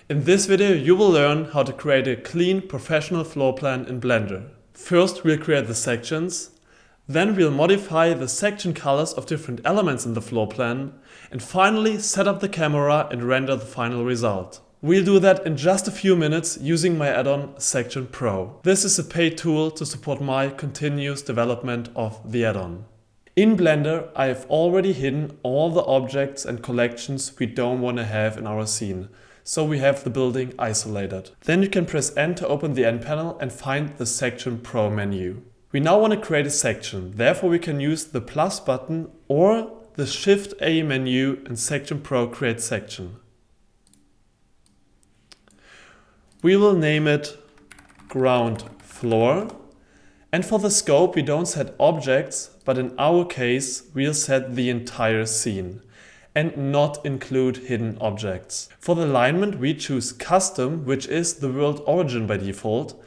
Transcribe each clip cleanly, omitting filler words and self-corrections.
In this video you will learn how to create a clean professional floor plan in Blender. First we'll create the sections, then we'll modify the section colors of different elements in the floor plan, and finally set up the camera and render the final result. We'll do that in just a few minutes using my add-on Section Pro. This is a paid tool to support my continuous development of the add-on. In Blender I have already hidden all the objects and collections we don't want to have in our scene. So we have the building isolated. Then you can press N to open the N panel and find the Section Pro menu. We now want to create a section, therefore we can use the plus button or the Shift A menu and Section Pro create section. We will name it ground floor, and for the scope we don't set objects, but in our case we'll set the entire scene and not include hidden objects. For the alignment we choose custom, which is the world origin by default,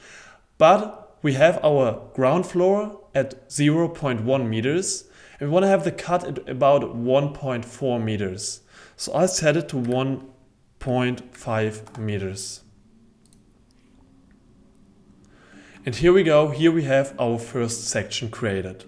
but we have our ground floor at 0.1 meters and we want to have the cut at about 1.4 meters. So I'll set it to 1.5 meters. And here we go, here we have our first section created.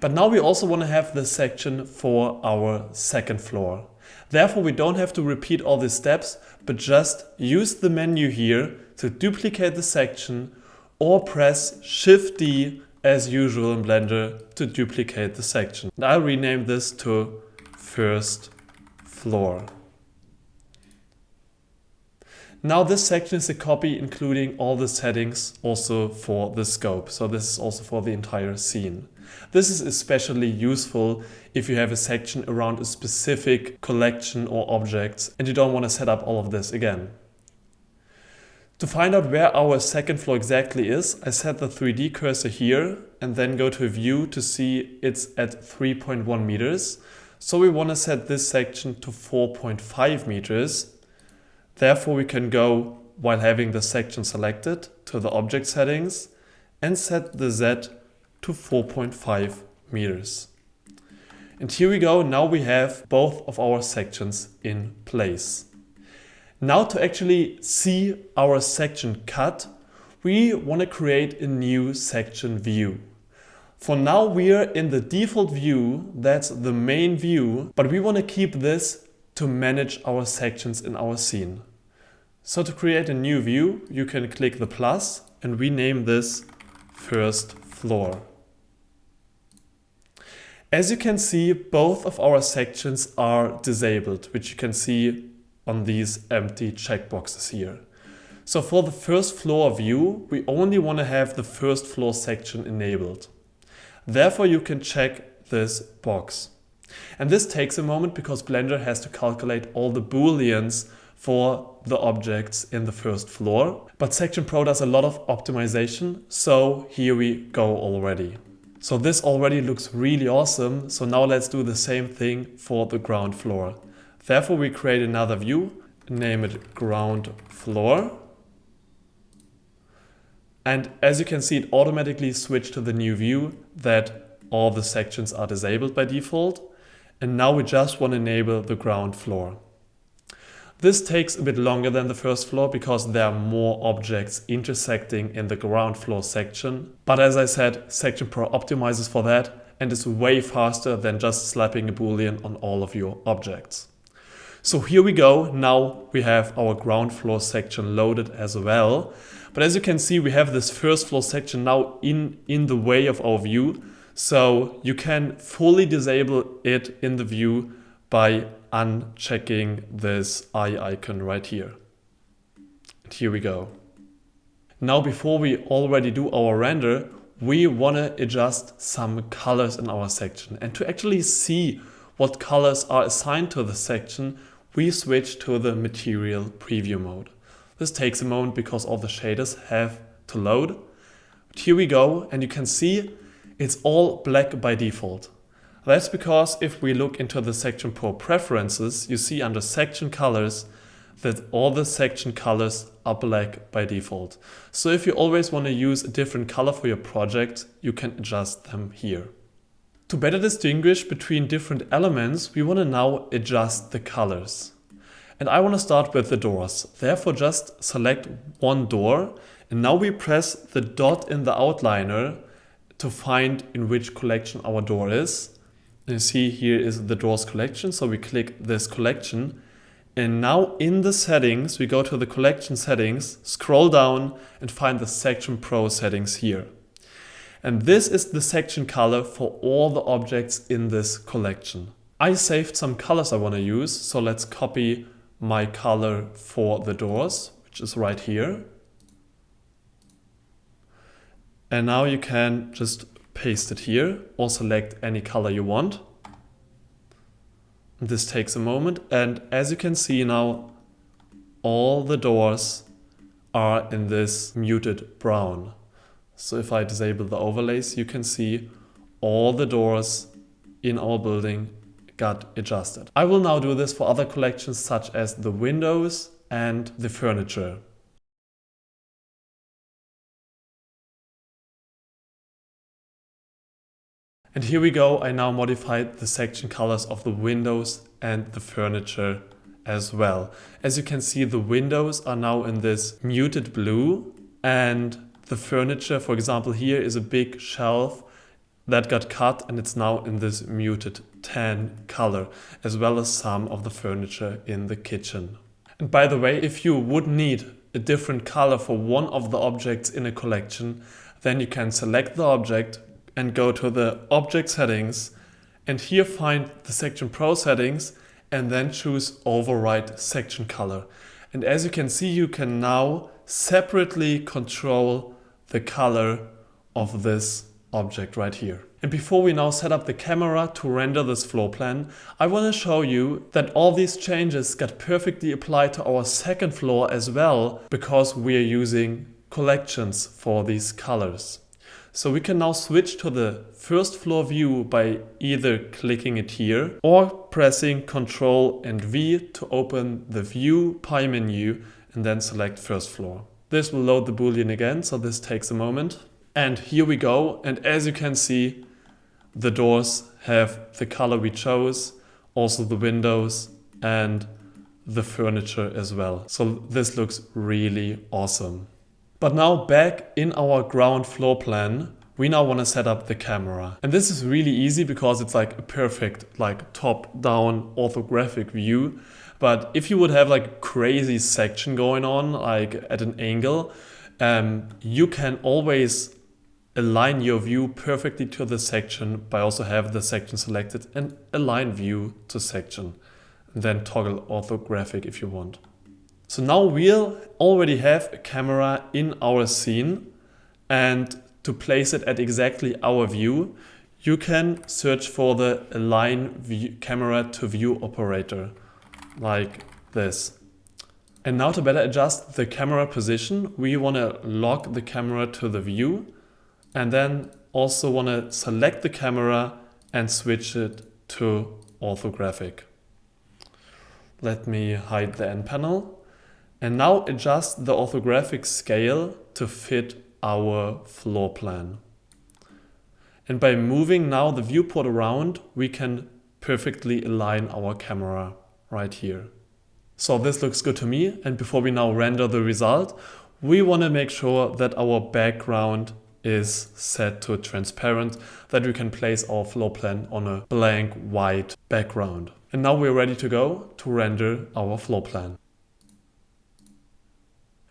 But now we also want to have the section for our second floor. Therefore we don't have to repeat all these steps, but just use the menu here to duplicate the section or press Shift D as usual in Blender to duplicate the section. And I'll rename this to first floor. Now this section is a copy including all the settings also for the scope. So this is also for the entire scene. This is especially useful if you have a section around a specific collection or objects and you don't want to set up all of this again. To find out where our second floor exactly is, I set the 3D cursor here and then go to view to see it's at 3.1 meters. So we want to set this section to 4.5 meters. Therefore we can go, while having the section selected, to the object settings and set the Z to 4.5 meters. And here we go, now we have both of our sections in place. Now to actually see our section cut, we want to create a new section view. For now we are in the default view, that's the main view, but we want to keep this to manage our sections in our scene. So to create a new view, you can click the plus and rename this first floor. As you can see, both of our sections are disabled, which you can see on these empty checkboxes here. So for the first floor view, we only want to have the first floor section enabled. Therefore, you can check this box. And this takes a moment because Blender has to calculate all the booleans for the objects in the first floor. But Section Pro does a lot of optimization, so here we go already. So this already looks really awesome, so now let's do the same thing for the ground floor. Therefore we create another view, name it ground floor. And as you can see, it automatically switched to the new view that all the sections are disabled by default. And now we just want to enable the ground floor. This takes a bit longer than the first floor because there are more objects intersecting in the ground floor section. But as I said, Section Pro optimizes for that and is way faster than just slapping a boolean on all of your objects. So here we go, now we have our ground floor section loaded as well. But as you can see, we have this first floor section now in the way of our view. So you can fully disable it in the view by unchecking this eye icon right here. And here we go. Now before we already do our render, we want to adjust some colors in our section. And to actually see what colors are assigned to the section, we switch to the material preview mode. This takes a moment because all the shaders have to load. But here we go, and you can see it's all black by default. That's because if we look into the Section Pro preferences, you see under section colors that all the section colors are black by default. So if you always want to use a different color for your project, you can adjust them here. To better distinguish between different elements, we want to now adjust the colors. And I want to start with the doors. Therefore, just select one door. And now we press the dot in the outliner to find in which collection our door is. And you see here is the doors collection. So we click this collection. And now in the settings, we go to the collection settings, scroll down and find the section pro settings here. And this is the section color for all the objects in this collection. I saved some colors I want to use. So let's copy my color for the doors, which is right here. And now you can just paste it here or select any color you want. This takes a moment, and as you can see now, all the doors are in this muted brown. So if I disable the overlays, you can see all the doors in our building got adjusted. I will now do this for other collections such as the windows and the furniture. And here we go, I now modified the section colors of the windows and the furniture as well. As you can see, the windows are now in this muted blue, and the furniture, for example, here is a big shelf that got cut and it's now in this muted tan color, as well as some of the furniture in the kitchen. And by the way, if you would need a different color for one of the objects in a collection, then you can select the object and go to the object settings, and here find the section pro settings and then choose override section color. And as you can see, you can now separately control the color of this object right here. And before we now set up the camera to render this floor plan, I want to show you that all these changes got perfectly applied to our second floor as well, because we are using collections for these colors. So we can now switch to the first floor view by either clicking it here or pressing Ctrl and V to open the View pie menu and then select first floor. This will load the Boolean again, so this takes a moment. And here we go. And as you can see, the doors have the color we chose, also the windows and the furniture as well. So this looks really awesome. But now back in our ground floor plan, we now want to set up the camera. And this is really easy because it's like a perfect top-down orthographic view. But if you would have like a crazy section going on, like at an angle, you can always align your view perfectly to the section by also have the section selected and align view to section. And then toggle orthographic if you want. So now we'll already have a camera in our scene, and to place it at exactly our view, you can search for the align view, camera to view operator, like this. And now to better adjust the camera position, we want to lock the camera to the view, and then also want to select the camera and switch it to orthographic. Let me hide the end panel. And now adjust the orthographic scale to fit our floor plan. And by moving now the viewport around, we can perfectly align our camera right here. So this looks good to me. And before we now render the result, we want to make sure that our background is set to transparent, that we can place our floor plan on a blank white background. And now we're ready to go to render our floor plan.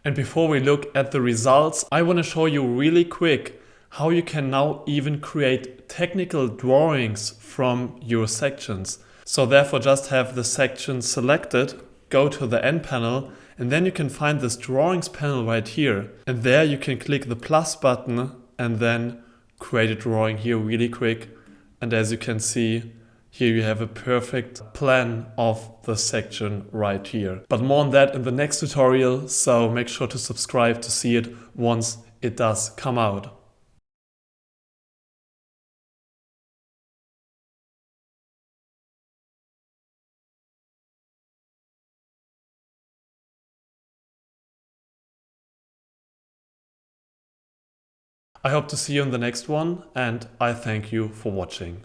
And before we look at the results, I want to show you really quick how you can now even create technical drawings from your sections. So therefore just have the section selected, go to the end panel, and then you can find this drawings panel right here. And there you can click the plus button and then create a drawing here really quick. And as you can see, here you have a perfect plan of the section right here. But more on that in the next tutorial, so make sure to subscribe to see it once it does come out. I hope to see you in the next one, and I thank you for watching.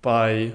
Bye.